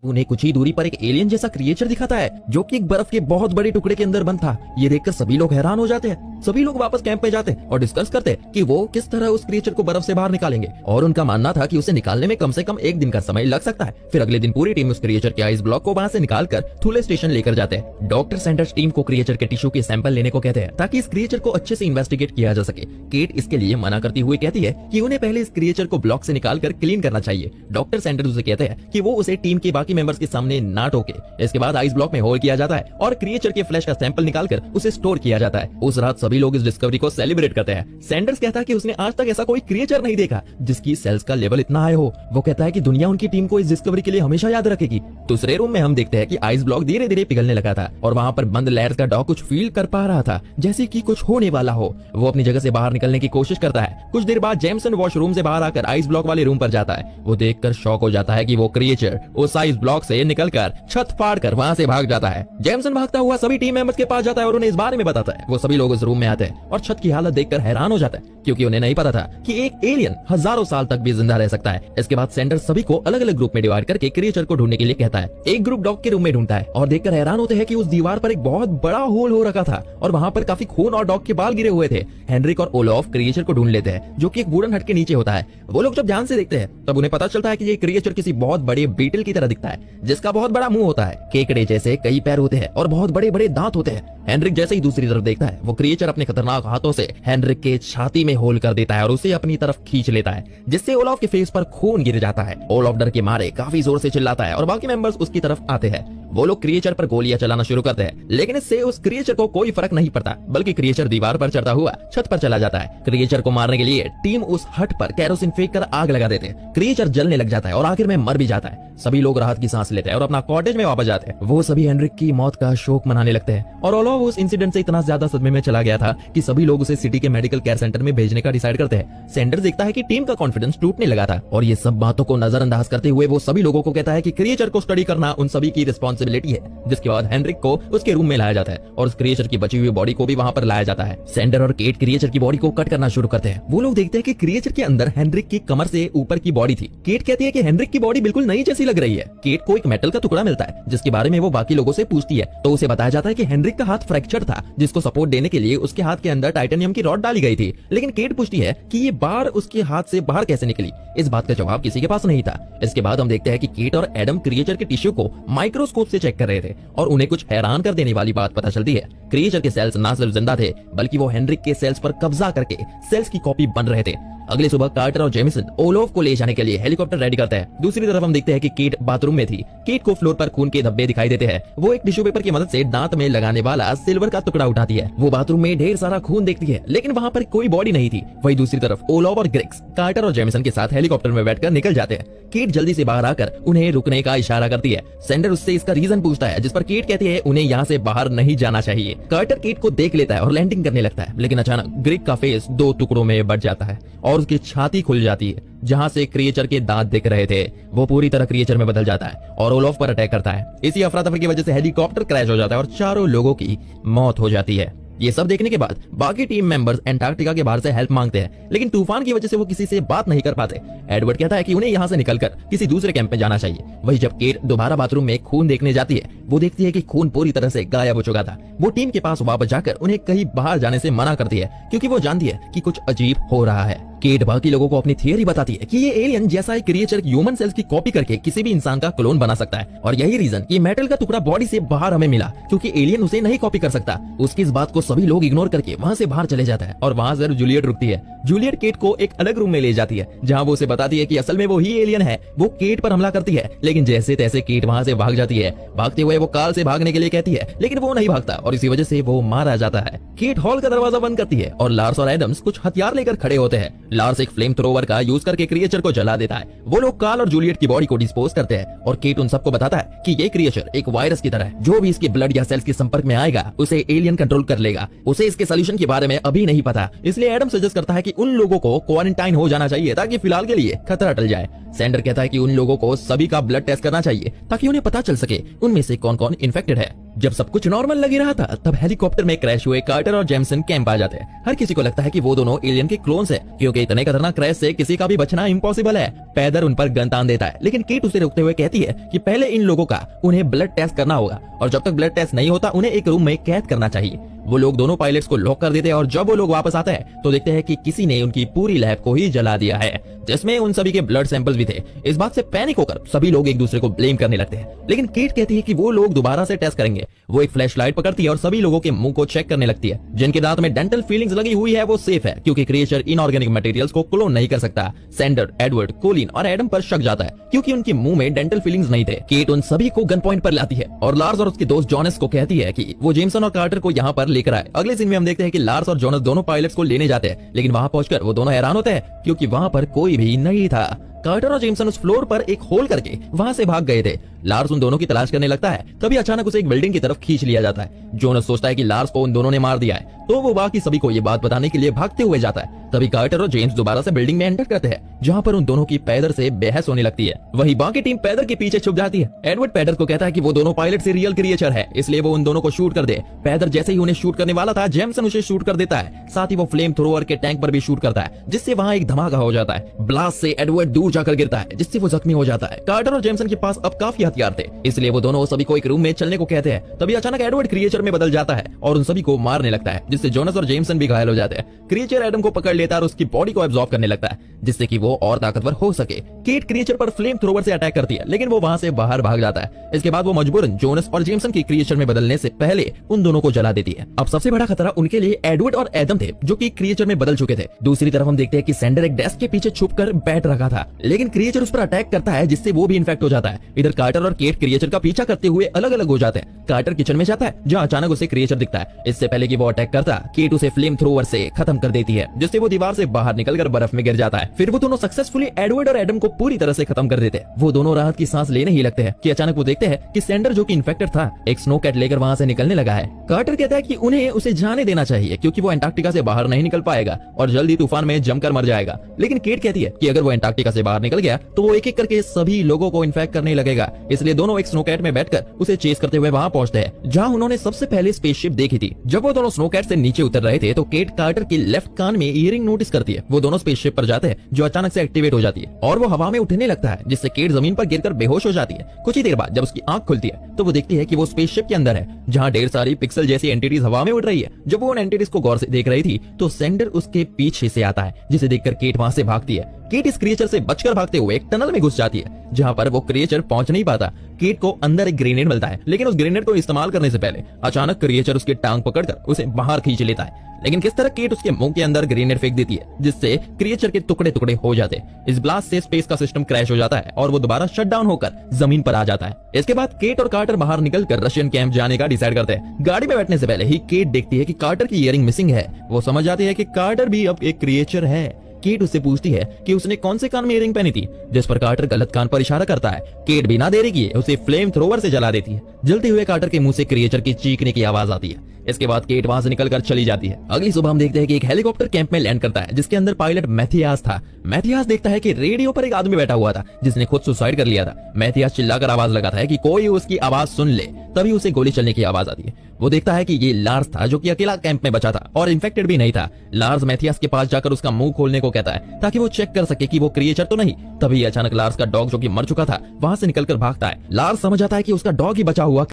उन्हें कुछ ही दूरी पर एक एलियन जैसा क्रिएचर दिखाता है जो कि एक बर्फ के बहुत बड़े टुकड़े के अंदर बंद था। ये देखकर सभी लोग हैरान हो जाते हैं। सभी लोग वापस कैंप में जाते हैं और डिस्कस करते हैं कि वो किस तरह उस क्रिएचर को बर्फ से बाहर निकालेंगे, और उनका मानना था कि उसे निकालने में कम से कम एक दिन का समय लग सकता है। फिर अगले दिन पूरी टीम उस क्रिएचर के आइस ब्लॉक को वहां से निकालकर थुले स्टेशन लेकर जाते हैं। डॉक्टर सैंडर्स टीम को क्रिएचर के टिश्यू के सैंपल लेने को कहते हैं ताकि इस क्रिएचर को अच्छे से इन्वेस्टिगेट किया जा सके। केट इसके लिए मना करती हुई कहती है कि उन्हें पहले इस क्रिएचर को ब्लॉक से निकालकर क्लीन करना चाहिए। डॉक्टर सैंडर्स उसे कहते हैं कि वो उसे टीम के बाकी मेंबर्स के सामने ना टोके। इसके बाद आइस ब्लॉक में होल किया जाता है और क्रिएचर के फ्लैश का सैंपल निकालकर उसे स्टोर किया जाता है। उस रात सभी लोग इस डिस्कवरी को सेलिब्रेट करते हैं। सैंडर्स कहता है कि उसने आज तक ऐसा कोई क्रिएचर नहीं देखा जिसकी सेल्स का लेवल इतना हाई हो। वो कहता है कि दुनिया उनकी टीम को इस डिस्कवरी के लिए हमेशा याद रखेगी। दूसरे रूम में हम देखते हैं कि आइस ब्लॉक धीरे धीरे पिघलने लगा था और वहाँ पर बंद लेयर्स का डॉग कुछ फील कर पा रहा था जैसे कि कुछ होने वाला हो। वो अपनी जगह से बाहर निकलने की कोशिश करता है। कुछ देर बाद जेमसन वॉशरूम से बाहर आकर आइस ब्लॉक वाले रूम पर जाता है। वो देखकर शॉक हो जाता है कि वो क्रिएचर उस आइस ब्लॉक से निकलकर छत फाड़कर वहाँ से भाग जाता है। जेमसन भागता हुआ सभी टीम मेंबर्स के पास जाता है और उन्हें इस बारे में बताता है। वो सभी लोग उस रूम में आते हैं और छत की हालत देखकर हैरान हो जाता है क्योंकि उन्हें नहीं पता था कि एक एलियन हजारों साल तक भी जिंदा रह सकता है। इसके बाद सैंडर्स सभी को अलग अलग ग्रुप में डिवाइड करके क्रिएचर को ढूंढने के लिए कहता है। एक ग्रुप डॉग के रूम में ढूंढता है और देखकर हैरान होते हैं कि उस दीवार पर एक बहुत बड़ा होल हो रखा था और वहाँ पर काफी खून और डॉग के बाल गिरे हुए थे। हेनरिक और ओलोफ क्रिएचर को ढूंढ लेते हैं जो कि एक वुडन हट के नीचे होता है। वो लोग जब ध्यान से देखते हैं तब उन्हें पता चलता है कि ये क्रिएचर किसी बहुत बड़े बीटल की तरह दिखता है जिसका बहुत बड़ा मुंह होता है, केकड़े जैसे कई पैर होते हैं और बहुत बड़े बड़े दांत होते हैं। हेनरिक जैसे ही दूसरी तरफ देखता है वो क्रिएचर अपने खतरनाक हाथों से हेनरिक के छाती में होल कर देता है और उसे अपनी तरफ खींच लेता है जिससे ओलोफ के फेस पर खून गिर जाता है। ओलोफ डर के मारे काफी जोर से चिल्लाता है और बाकी मेंबर्स उसकी तरफ आते हैं। वो लोग क्रिएचर पर गोलियां चलाना शुरू करते हैं लेकिन इससे उस क्रिएचर को कोई फर्क नहीं पड़ता बल्कि क्रिएचर दीवार पर चढ़ता हुआ छत पर चला जाता है। क्रिएचर को मारने के लिए टीम उस हट पर कैरोसिन फेंक कर आग लगा देते हैं। क्रिएचर जलने लग जाता है और आखिर में मर भी जाता है। सभी लोग राहत की सांस लेते हैं और अपना कॉटेज में वापस जाते हैं। वो सभी हेनरिक की मौत का शोक मनाने लगते हैं और ओलोफ उस इंसिडेंट से इतना ज्यादा सदमे में चला गया था कि सभी लोग उसे सिटी के मेडिकल केयर सेंटर में भेजने का डिसाइड करते हैं। सैंडर्स देखता है कि टीम का कॉन्फिडेंस टूटने लगा था और ये सब बातों को नजरअंदाज करते हुए वो सभी लोगों को कहता है कि क्रिएचर को स्टडी करना उन सभी की रिस्पॉन्सिबिलिटी है। जिसके बाद हेनरिक को उसके रूम में लाया जाता है और उस क्रिएचर की बची हुई बॉडी को भी वहां पर लाया जाता है। सैंडर और केट क्रिएचर की बॉडी को कट करना शुरू करते हैं। वो लोग देखते हैं कि क्रिएचर के अंदर हेनरिक की कमर से ऊपर की बॉडी थी। केट कहती है कि हेनरिक की बॉडी बिल्कुल नई जैसी लग रही है। केट को एक मेटल का टुकड़ा मिलता है जिसके बारे में वो बाकी लोगों से पूछती है तो उसे बताया जाता है कि हेनरिक का हाथ फ्रैक्चर था जिसको सपोर्ट देने के लिए उसके हाथ के अंदर टाइटेनियम की रॉड डाली गई थी। लेकिन केट पूछती है कि ये बार उसके हाथ से बाहर कैसे निकली। इस बात का जवाब किसी के पास नहीं था। इसके बाद हम देखते हैं कि केट और एडम क्रिएचर के टिश्यू को माइक्रोस्कोप से चेक कर रहे थे और उन्हें कुछ हैरान कर देने वाली बात पता चलती है। क्रिएचर के सेल्स ना सिर्फ जिंदा थे बल्कि वो हेनरिक के सेल्स पर कब्जा करके सेल्स की कॉपी बन रहे थे। अगली सुबह कार्टर और जेमिसन ओलोफ को ले जाने के लिए हेलीकॉप्टर रेडी करते हैं। दूसरी तरफ हम देखते हैं कि केट बाथरूम में थी। केट को फ्लोर पर खून के धब्बे दिखाई देते हैं। वो एक टिश्यू पेपर की मदद से दांत में लगाने वाला सिल्वर का टुकड़ा उठाती है। वो बाथरूम में ढेर सारा खून देखती है लेकिन वहाँ पर कोई बॉडी नहीं थी। वही दूसरी तरफ ओलोफ और ग्रेग्स कार्टर और जेमिसन के साथ हेलीकॉप्टर में बैठकर निकल जाते हैं। केट जल्दी से बाहर आकर उन्हें रुकने का इशारा करती है। सैंडर उससे इसका रीजन पूछता है जिस पर केट कहती है उन्हें यहाँ से बाहर नहीं जाना चाहिए। कार्टर केट को देख लेता है और लैंडिंग करने लगता है लेकिन अचानक ग्रेग का फेस दो टुकड़ों में बट जाता है और उसकी छाती खुल जाती है जहाँ से क्रिएचर के दांत दिख रहे थे। वो पूरी तरह क्रिएचर में बदल जाता है और ओलोफ पर अटैक करता है। इसी अफरा तफरी की वजह से हेलीकॉप्टर क्रैश हो जाता है और चारों लोगों की मौत हो जाती है। ये सब देखने के बाद बाकी टीम मेंबर्स एंटार्क्टिका के बाहर से हेल्प मांगते हैं लेकिन तूफान की वजह से वो किसी से बात नहीं कर पाते। एडवर्ड कहता है कि उन्हें यहाँ से निकलकर किसी दूसरे कैंप में जाना चाहिए। वही जब केट दोबारा बाथरूम में खून देखने जाती है वो देखती है कि खून पूरी तरह से गायब हो चुका था। वो टीम के पास वापस जाकर उन्हें कहीं बाहर जाने से मना करती है क्योंकि वो जानती है कि कुछ अजीब हो रहा है। केट बाकी लोगों को अपनी थियरी बताती है कि ये एलियन जैसा एक क्रिएचर ह्यूमन सेल्स की कॉपी करके किसी भी इंसान का क्लोन बना सकता है और यही रीजन ये मेटल का टुकड़ा बॉडी से बाहर हमें मिला क्योंकि एलियन उसे नहीं कॉपी कर सकता। उसकी इस बात को सभी लोग इग्नोर करके वहाँ से बाहर चले जाता है और वहाँ सिर्फ जूलियट रुकती है। जूलियट केट को एक अलग रूम में ले जाती है जहाँ वो उसे बताती है कि असल में वो ही एलियन है। वो केट पर हमला करती है लेकिन जैसे तैसे केट वहाँ से भाग जाती है। भागते हुए वो कार से भागने के लिए कहती है लेकिन वो नहीं भागता और इसी वजह से वो मारा जाता है। केट हॉल का दरवाजा बंद करती है और लार्स और एडम्स कुछ हथियार लेकर खड़े होते हैं। लार्स एक फ्लेम थ्रोवर का यूज करके क्रिएचर को जला देता है। वो लोग कार्ल और जूलियट की बॉडी को डिस्पोज करते हैं और केट उन सबको बताता है कि ये क्रिएचर एक वायरस की तरह है। जो भी इसके ब्लड या सेल्स के संपर्क में आएगा उसे एलियन कंट्रोल कर लेगा। उसे इसके सोल्यूशन के बारे में अभी नहीं पता, इसलिए एडम सजेस्ट करता है कि उन लोगों को क्वारंटाइन हो जाना चाहिए ताकि फिलहाल के लिए खतरा टल जाए। सैंडर कहता है कि उन लोगों को सभी का ब्लड टेस्ट करना चाहिए ताकि उन्हें पता चल सके उनमें से कौन कौन इन्फेक्टेड है। जब सब कुछ नॉर्मल लग रहा था तब हेलीकॉप्टर में क्रैश हुए कार्टर और जेमसन कैंप आ जाते हैं। हर किसी को लगता है कि वो दोनों एलियन के क्लोन्स हैं, क्योंकि इतने खतरनाक क्रैश से किसी का भी बचना इम्पॉसिबल है। पैदर उन पर गन तान देता है, लेकिन कीट उसे रोकते हुए कहती है कि पहले इन लोगों का उन्हें ब्लड टेस्ट करना होगा और जब तक ब्लड टेस्ट नहीं होता उन्हें एक रूम में कैद करना चाहिए। वो लोग दोनों पायलट्स को लॉक कर देते हैं और जब वो लोग वापस आते हैं तो देखते हैं कि किसी ने उनकी पूरी लैब को ही जला दिया है, जिसमें उन सभी के ब्लड सैंपल्स भी थे। इस बात से पैनिक होकर सभी लोग एक दूसरे को ब्लेम करने लगते हैं, लेकिन कीट कहती है कि वो लोग दोबारा से टेस्ट करेंगे। वो एक फ्लैशलाइट पकड़ती है और सभी लोगों के मुंह को चेक करने लगती है। जिनके दांत में डेंटल फीलिंग्स लगी हुई है वो सेफ है, क्योंकि क्रिएचर इनऑर्गेनिक मटेरियल्स को क्लोन नहीं कर सकता। सैंडर, एडवर्ड, कोलिन और एडम पर शक जाता है, क्योंकि उनके मुंह में डेंटल फीलिंग्स नहीं थे। कीट उन सभी को गन पॉइंट पर लाती है और लार्स और उसके दोस्त जॉनस को कहती है कि वो जेमसन और कार्टर को यहाँ पर लेकर आए। अगले सीन में हम देखते हैं कि लार्स और जॉनस दोनों पायलट्स को लेने जाते हैं, लेकिन वहां पहुंचकर वो दोनों हैरान होते हैं, क्योंकि वहां पर कोई भी नहीं था। कार्टर और जेमसन उस फ्लोर पर एक होल करके वहां से भाग गए थे। लार्स उन दोनों की तलाश करने लगता है, तभी अचानक उसे एक बिल्डिंग की तरफ खींच लिया जाता है। जोनस सोचता है कि लार्स को उन दोनों ने मार दिया है, तो वो बाकी सभी को ये बात बताने के लिए भागते हुए जाता है। तभी कार्टर और जेम्स दोबारा से बिल्डिंग में एंटर करते हैं, जहाँ पर उन दोनों की पैदर से बहस होने लगती है। वहीं बाकी टीम पैदर के पीछे छुप जाती है। एडवर्ड पैदर को कहता है कि वो दोनों पायलट से रियल क्रिएचर है, इसलिए वो उन दोनों को शूट कर दे। पैदर जैसे ही उन्हें शूट करने वाला था, जेमसन उसे शूट कर देता है। साथ ही वो फ्लेम थ्रोअर के टैंक पर भी शूट करता है, जिससे वहाँ एक धमाका हो जाता है। ब्लास्ट से एडवर्ड दूर जाकर गिरता है, जिससे वो जख्मी हो जाता है। कार्टर और जेमसन के पास अब काफी हथियार थे, इसलिए वो दोनों सभी को एक रूम में चलने को कहते हैं। तभी अचानक एडवर्ड क्रिएचर में बदल जाता है और उन सभी को मारने लगता है, जिससे जोनस और जेमसन भी घायल हो जाते हैं। क्रिएचर एडम को पकड़ लेता है और उसकी बॉडी को एब्जॉर्ब करने लगता है, जिससे कि वो और ताकतवर हो सके। कीट क्रिएचर पर फ्लेम थ्रोवर से अटैक करती है, लेकिन वो वहां से बाहर भाग जाता है। इसके बाद वो मजबूरन जोनस और जेमसन की क्रिएचर में बदलने से पहले उन दोनों को जला देती है। अब सबसे बड़ा खतरा उनके लिए एडवर्ड और एडम थे, जो कि क्रिएचर में बदल चुके थे। दूसरी तरफ हम देखते हैं कि सैंडर एक डेस्क के पीछे छुपकर बैठ रखा था, लेकिन क्रिएचर उस पर अटैक करता है, जिससे वो भी इन्फेक्ट हो जाता है। इधर कार्टर और केट क्रिएचर का पीछा करते हुए अलग अलग हो जाते हैं। कार्टर किचन में जाता है, जहाँ अचानक उसे क्रिएचर दिखता है। इससे पहले कि वो अटैक करता, केट उसे फ्लेम थ्रोवर से खत्म कर देती है, जिससे वो दीवार से बाहर निकलकर बर्फ में गिर जाता है। फिर वो दोनों सक्सेसफुली एडवर्ड और एडम को पूरी तरह से खत्म कर देते हैं। वो दोनों राहत की सांस लेने ही लगते हैं कि अचानक वो देखते हैं कि सैंडर, जो कि इन्फेक्टेड था, एक स्नो कैट लेकर वहां से निकलने लगा है। कार्टर कहता है कि उन्हें उसे जाने देना चाहिए, क्योंकि वो एंटार्क्टिका से बाहर नहीं निकल पाएगा और जल्दी तूफान में जमकर मर जाएगा। लेकिन केट कहती है कि अगर वो एंटार्क्टिका से बाहर निकल गया तो वो एक एक करके सभी लोगों को इन्फेक्ट करने लगेगा। इसलिए दोनों एक स्नो कैट में बैठकर उसे चेस करते हुए वहां पहुंचते हैं, जहां उन्होंने सबसे पहले स्पेसशिप देखी थी। जब वो दोनों स्नो कैट से नीचे उतर रहे थे तो केट कार्टर के लेफ्ट कान में ईयरिंग नोटिस करती है। वो दोनों स्पेसशिप पर जाते हैं, जो अचानक से एक्टिवेट हो जाती है और वो हवा में उठने लगता है, जिससे केट जमीन पर गिरकर बेहोश हो जाती है। कुछ ही देर बाद जब उसकी आंख खुलती है तो वो देखती है कि वो स्पेसशिप के अंदर है, जहां ढेर सारी पिक्सल जैसी एंटिटीज हवा में उड़ रही है। जब वो उन एंटिटीज को गौर से देख रही थी तो सेंडर उसके पीछे से आता है, जिसे देखकर केट वहां से भागती है। केट इस क्रिएचर से बचकर भागते हुए एक टनल में घुस जाती है, जहां पर वो क्रिएचर पहुंच नहीं पाता। केट को अंदर एक ग्रेनेड मिलता है, लेकिन उस ग्रेनेड को इस्तेमाल करने से पहले अचानक क्रिएचर उसकी टांग पकड़कर उसे बाहर खींच लेता है। लेकिन किस तरह केट उसके मुंह के अंदर ग्रेनेड फेंक देती है, जिससे क्रिएचर के टुकड़े टुकड़े हो जाते हैं। इस ब्लास्ट से स्पेस का सिस्टम क्रैश हो जाता है और वो दोबारा शट डाउन होकर जमीन पर आ जाता है। इसके बाद केट और कार्टर बाहर निकलकर रशियन कैंप जाने का डिसाइड करते हैं। गाड़ी में बैठने से पहले ही केट देखती है कि कार्टर की ईयरिंग मिसिंग है। वो समझ जाती है कि कार्टर भी अब एक क्रिएचर है। केट उससे पूछती है कि उसने कौन से कान में ईयरिंग पहनी थी, जिस पर कार्टर गलत कान पर इशारा करता है। केट बिना देरी किए उसे फ्लेम थ्रोवर से जला देती है। जलते हुए कार्टर के मुंह से क्रिएचर की चीखने की आवाज आती है। इसके बाद केट वहां से निकलकर चली जाती है। अगली सुबह हम देखते हैं कि एक हेलीकॉप्टर कैंप में लैंड करता है, जिसके अंदर पायलट मैथियास था। मैथियास देखता है कि रेडियो पर एक आदमी बैठा हुआ था, जिसने खुद सुसाइड कर लिया था। मैथियास चिल्लाकर आवाज लगाता है कि कोई उसकी आवाज सुन ले। तभी उसे गोली चलने की आवाज आती है। वो देखता है कि ये लार्स था, जो कि अकेला कैंप में बचा था और इन्फेक्टेड भी नहीं था। लार्स मैथियास के पास जाकर उसका मुंह खोलने को कहता है, ताकि वो चेक कर सके कि वो क्रिएचर तो नहीं। तभी अचानक लार्स का डॉग, जो कि मर चुका था, वहां से निकलकर भागता है। लार्स समझ आता है कि उसका डॉग ही बचा हुआ